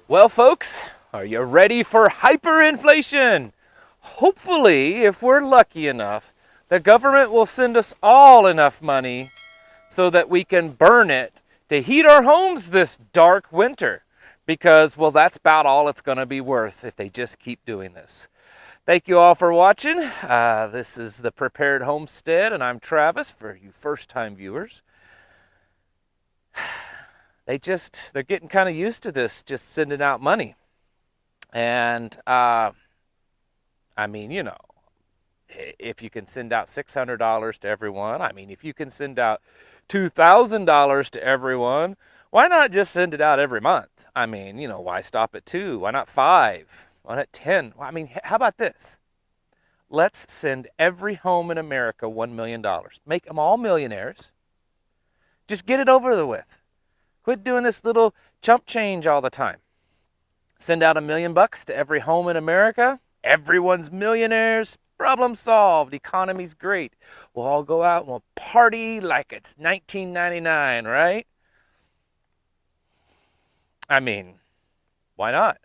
Well, folks, are you ready for hyperinflation? Hopefully, if we're lucky enough, the government will send us all enough money so that we can burn it to heat our homes this dark winter. Because, well, that's about all it's going to be worth if they just keep doing this. Thank you all for watching. This is the Prepared Homestead, and I'm Travis for you first-time viewers. They're getting kind of used to this, just sending out money. And, I mean, if you can send out $600 to everyone, if you can send out $2,000 to everyone, why not just send it out every month? Why stop at 2? Why not 5? Why not 10? How about this? Let's send every home in America $1 million. Make them all millionaires. Just get it over with. Quit doing this little chump change all the time. Send out $1 million to every home in America. Everyone's millionaires. Problem solved. Economy's great. We'll all go out and we'll party like it's 1999, right? Why not?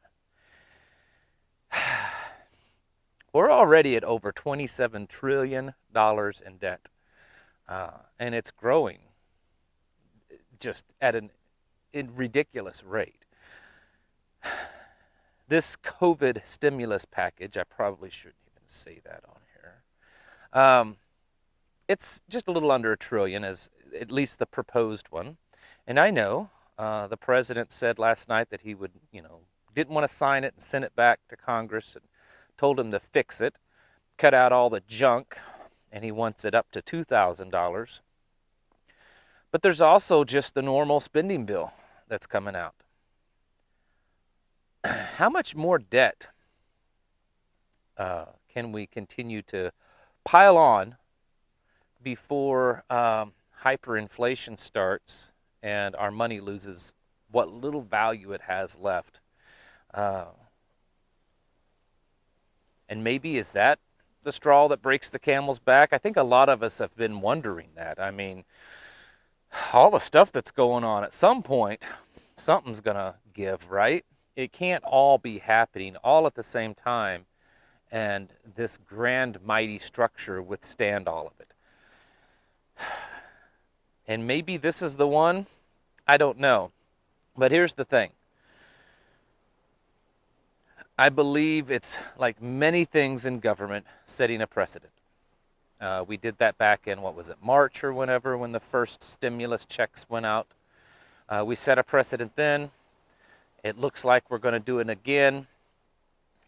We're already at over $27 trillion in debt. And it's growing just at a ridiculous rate. This COVID stimulus package, I probably shouldn't even say that on here. It's just a little under $1 trillion, as at least the proposed one. And I know the president said last night that he would, didn't want to sign it and send it back to Congress, and told him to fix it, cut out all the junk, and he wants it up to $2,000. But there's also just the normal spending bill that's coming out. How much more debt can we continue to pile on before hyperinflation starts and our money loses what little value it has left? And maybe is that the straw that breaks the camel's back? I think a lot of us have been wondering that. All the stuff that's going on, at some point, something's going to give, right? It can't all be happening all at the same time and this grand, mighty structure withstand all of it. And maybe this is the one. I don't know. But here's the thing. I believe it's like many things in government, setting a precedent. We did that back in, March or whenever, when the first stimulus checks went out. We set a precedent then. It looks like we're going to do it again.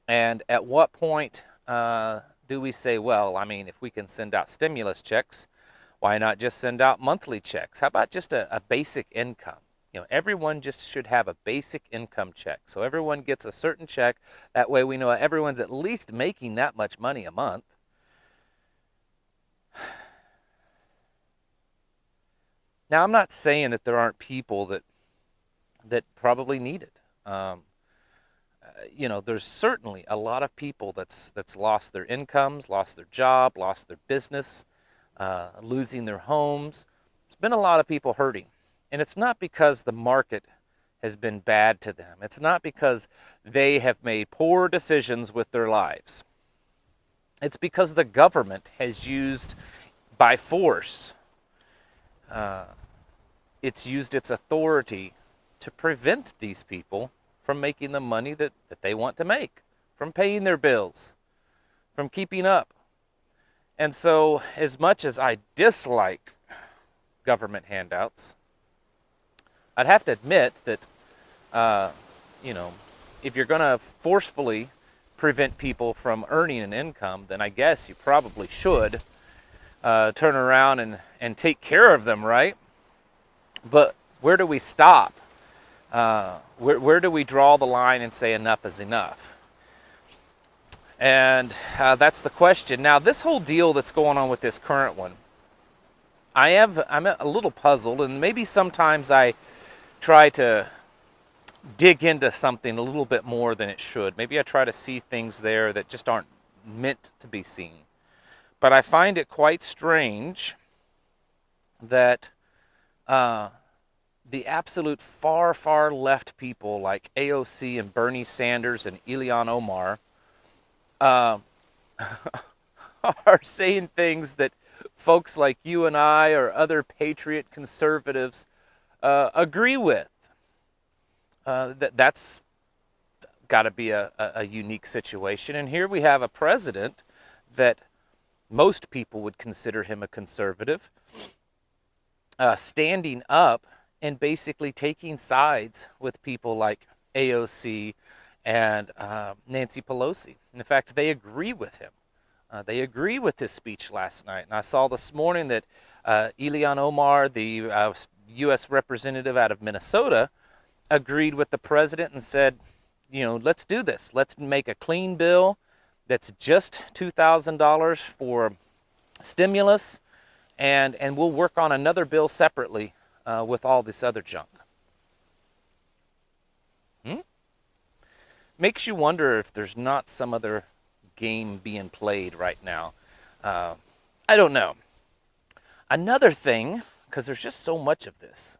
And at what point do we say, well, if we can send out stimulus checks, why not just send out monthly checks? How about just a basic income? Everyone just should have a basic income check. So everyone gets a certain check. That way we know everyone's at least making that much money a month. Now, I'm not saying that there aren't people that probably need it. There's certainly a lot of people that's lost their incomes, lost their job, lost their business, losing their homes. There's been a lot of people hurting. And it's not because the market has been bad to them. It's not because they have made poor decisions with their lives. It's because the government has used, by force, it's used its authority to prevent these people from making the money that they want to make, from paying their bills, from keeping up. And so, as much as I dislike government handouts, I'd have to admit that, if you're going to forcefully prevent people from earning an income, then I guess you probably should turn around and take care of them, right? But where do we stop? Where do we draw the line and say enough is enough? And that's the question. Now, this whole deal that's going on with this current one, I'm a little puzzled, and maybe sometimes I try to dig into something a little bit more than it should. Maybe I try to see things there that just aren't meant to be seen. But I find it quite strange that the absolute far, far left people like AOC and Bernie Sanders and Ilhan Omar uh, are saying things that folks like you and I or other patriot conservatives agree with. That's got to be a unique situation. And here we have a president that most people would consider him a conservative, standing up and basically taking sides with people like AOC and Nancy Pelosi. In fact, they agree with him. They agree with his speech last night. And I saw this morning that Ilhan Omar, the U.S. representative out of Minnesota, agreed with the president and said, you know, let's do this. Let's make a clean bill that's just $2,000 for stimulus, and we'll work on another bill separately with all this other junk. Makes you wonder if there's not some other game being played right now. I don't know. Another thing, because there's just so much of this,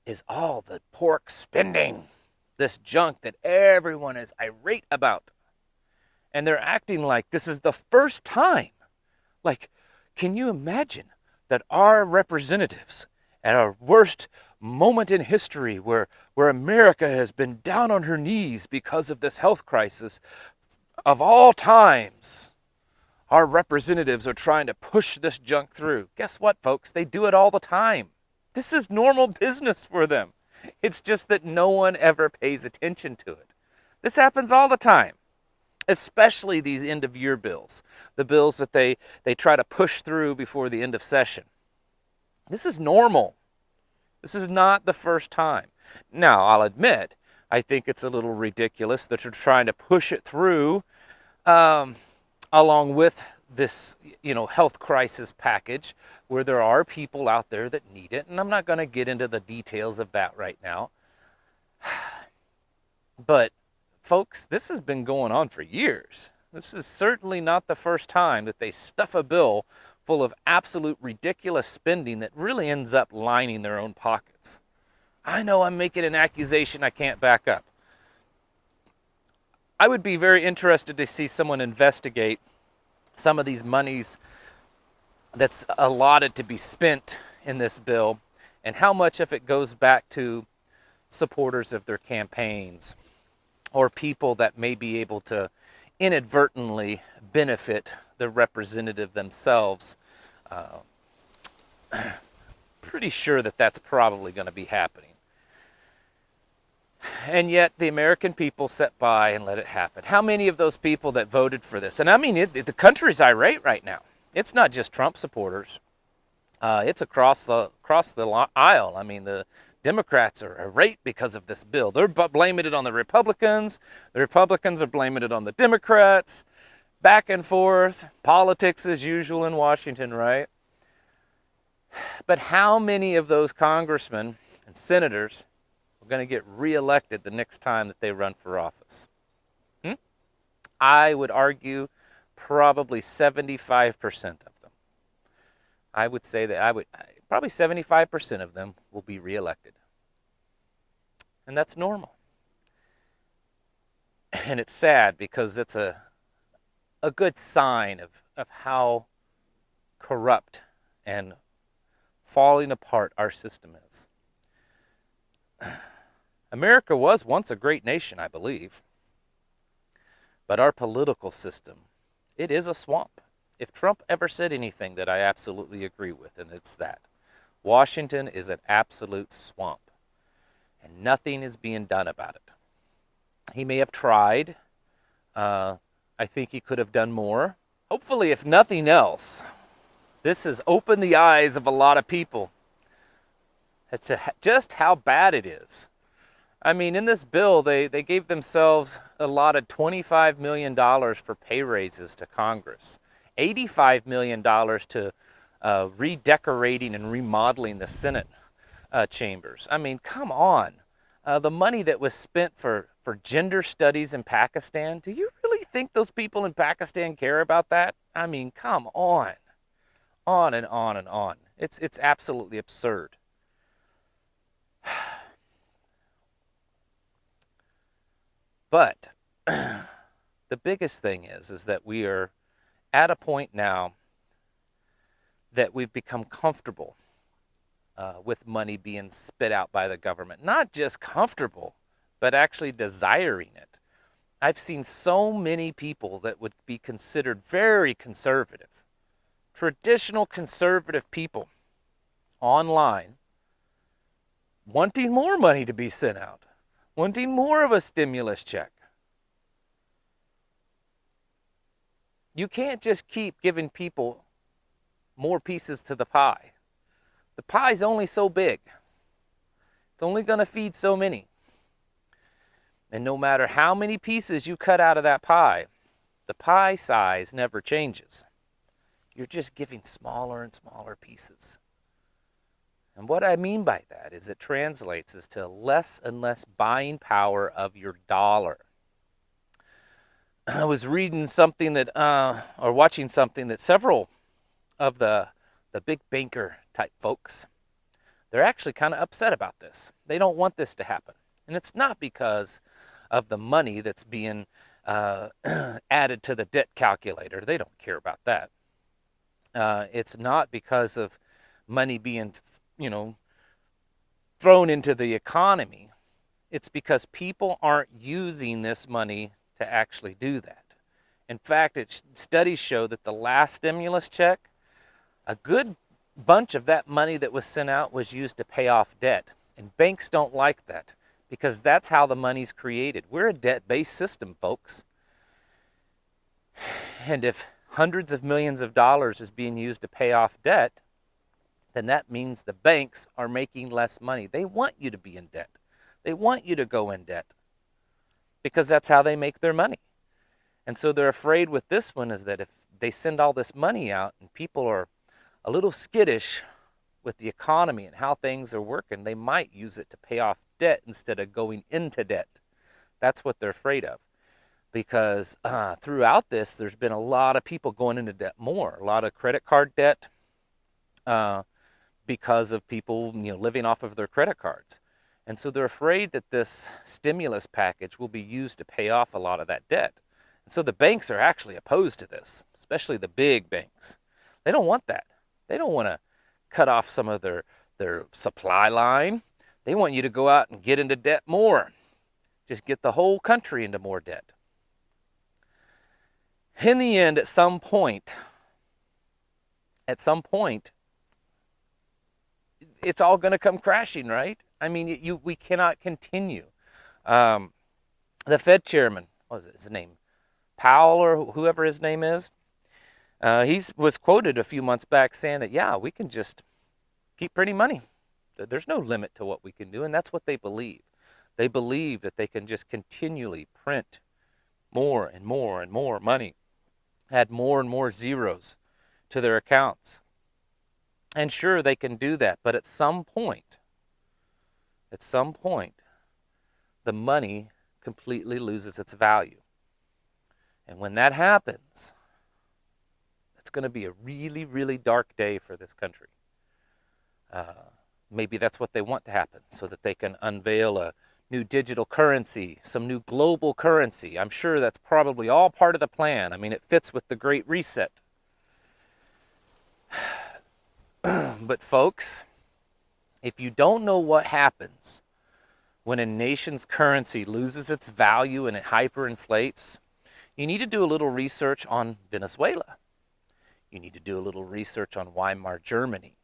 is all the pork spending. This junk that everyone is irate about. And they're acting like this is the first time. Like, can you imagine that our representatives, at our worst moment in history where America has been down on her knees because of this health crisis, of all times, our representatives are trying to push this junk through? Guess what, folks? They do it all the time. This is normal business for them. It's just that no one ever pays attention to it. This happens all the time, especially these end-of-year bills, the bills that they try to push through before the end of session. This is normal. This is not the first time. Now, I'll admit, I think it's a little ridiculous that you're trying to push it through along with this, health crisis package where there are people out there that need it. And I'm not going to get into the details of that right now. But, folks, this has been going on for years. This is certainly not the first time that they stuff a bill full of absolute ridiculous spending that really ends up lining their own pockets. I know I'm making an accusation I can't back up. I would be very interested to see someone investigate some of these monies that's allotted to be spent in this bill and how much of it goes back to supporters of their campaigns or people that may be able to inadvertently benefit the representative themselves. Pretty sure that that's probably going to be happening. And yet the American people sat by and let it happen. How many of those people that voted for this? And I mean, the country's irate right now. It's not just Trump supporters. It's across the aisle. I mean, the Democrats are irate because of this bill. They're blaming it on the Republicans. The Republicans are blaming it on the Democrats. Back and forth. Politics as usual in Washington, right? But how many of those congressmen and senators are going to get reelected the next time that they run for office? I would argue probably 75% of them. I would say that probably 75% of them will be reelected. And that's normal. And it's sad because it's a good sign of how corrupt and falling apart our system is. America was once a great nation, I believe. But our political system, it is a swamp. If Trump ever said anything that I absolutely agree with, and it's that. Washington is an absolute swamp. And nothing is being done about it. He may have tried. I think he could have done more. Hopefully, if nothing else, this has opened the eyes of a lot of people as to just how bad it is. I mean, in this bill, they gave themselves allotted $25 million for pay raises to Congress, $85 million to redecorating and remodeling the Senate chambers. I mean, come on. The money that was spent for gender studies in Pakistan, do you really think those people in Pakistan care about that? I mean, come on. On and on and on. It's absolutely absurd. But the biggest thing is that we are at a point now that we've become comfortable with money being spit out by the government. Not just comfortable, but actually desiring it. I've seen so many people that would be considered very conservative, traditional conservative people online wanting more money to be sent out, wanting more of a stimulus check. You can't just keep giving people more pieces to the pie. The pie's only so big. It's only going to feed so many. And no matter how many pieces you cut out of that pie, the pie size never changes. You're just giving smaller and smaller pieces. And what I mean by that is it translates as to less and less buying power of your dollar. I was reading something that, or watching something that several of the big banker type folks, they're actually kind of upset about this. They don't want this to happen. And it's not because of the money that's being added to the debt calculator. They don't care about that. It's not because of money being, thrown into the economy. It's because people aren't using this money to actually do that. In fact, studies show that the last stimulus check, a good bunch of that money that was sent out was used to pay off debt. And banks don't like that because that's how the money's created. We're a debt-based system, folks. And if hundreds of millions of dollars is being used to pay off debt, then that means the banks are making less money. They want you to be in debt. They want you to go in debt because that's how they make their money. And so they're afraid with this one is that if they send all this money out and people are a little skittish with the economy and how things are working, they might use it to pay off debt instead of going into debt. That's what they're afraid of. Because throughout this, there's been a lot of people going into debt more. A lot of credit card debt because of people living off of their credit cards. And so they're afraid that this stimulus package will be used to pay off a lot of that debt. And so the banks are actually opposed to this, especially the big banks. They don't want that. They don't want to cut off some of their supply line. They want you to go out and get into debt more. Just get the whole country into more debt. In the end, at some point, it's all going to come crashing, right? I mean, we cannot continue. The Fed chairman, what was it, his name? Powell or whoever his name is. He was quoted a few months back saying that, yeah, we can just keep printing money. There's no limit to what we can do, and that's what they believe. They believe that they can just continually print more and more and more money, add more and more zeros to their accounts. And sure, they can do that, but at some point, the money completely loses its value. And when that happens, it's going to be a really, really dark day for this country. Maybe that's what they want to happen, so that they can unveil a new digital currency, some new global currency. I'm sure that's probably all part of the plan. I mean, it fits with the Great Reset. But folks, if you don't know what happens when a nation's currency loses its value and it hyperinflates, you need to do a little research on Venezuela. You need to do a little research on Weimar Germany.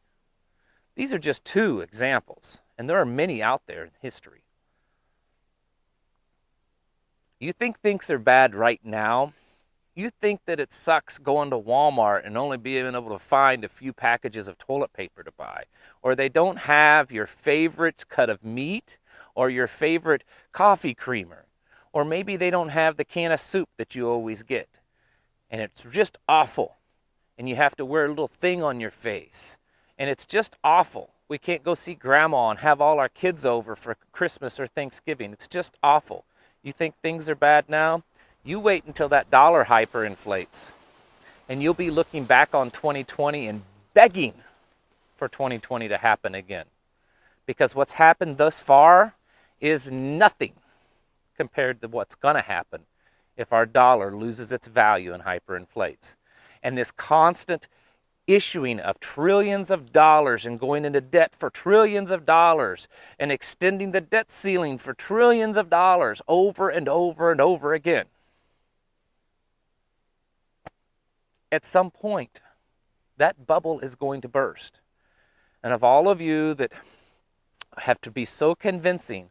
These are just two examples, and there are many out there in history. You think things are bad right now? You think that it sucks going to Walmart and only being able to find a few packages of toilet paper to buy, or they don't have your favorite cut of meat or your favorite coffee creamer, or maybe they don't have the can of soup that you always get, and it's just awful, and you have to wear a little thing on your face, and it's just awful. We can't go see grandma and have all our kids over for Christmas or Thanksgiving. It's just awful. You think things are bad now? You wait until that dollar hyperinflates, and you'll be looking back on 2020 and begging for 2020 to happen again. Because what's happened thus far is nothing compared to what's going to happen if our dollar loses its value and hyperinflates. And this constant issuing of trillions of dollars and going into debt for trillions of dollars and extending the debt ceiling for trillions of dollars over and over and over again. At some point, that bubble is going to burst. And of all of you that have to be so convincing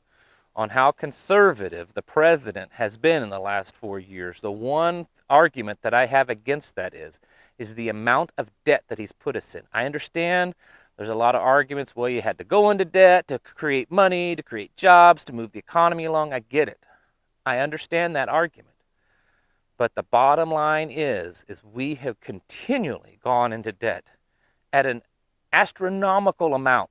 on how conservative the president has been in the last 4 years, the one argument that I have against that is the amount of debt that he's put us in. I understand there's a lot of arguments, well, you had to go into debt to create money, to create jobs, to move the economy along. I get it. I understand that argument. But the bottom line is we have continually gone into debt at an astronomical amount.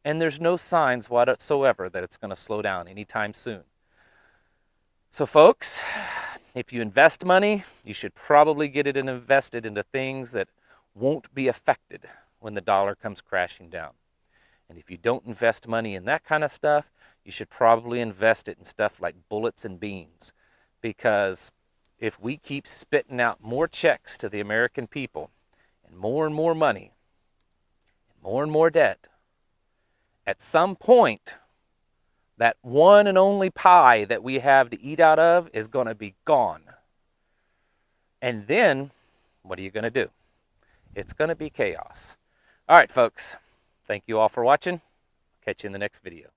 And there's no signs whatsoever that it's going to slow down anytime soon. So folks, if you invest money, you should probably get it invested into things that won't be affected when the dollar comes crashing down. And if you don't invest money in that kind of stuff, you should probably invest it in stuff like bullets and beans. Because if we keep spitting out more checks to the American people and more money and more debt, at some point, that one and only pie that we have to eat out of is going to be gone. And then, what are you going to do? It's going to be chaos. All right, folks. Thank you all for watching. Catch you in the next video.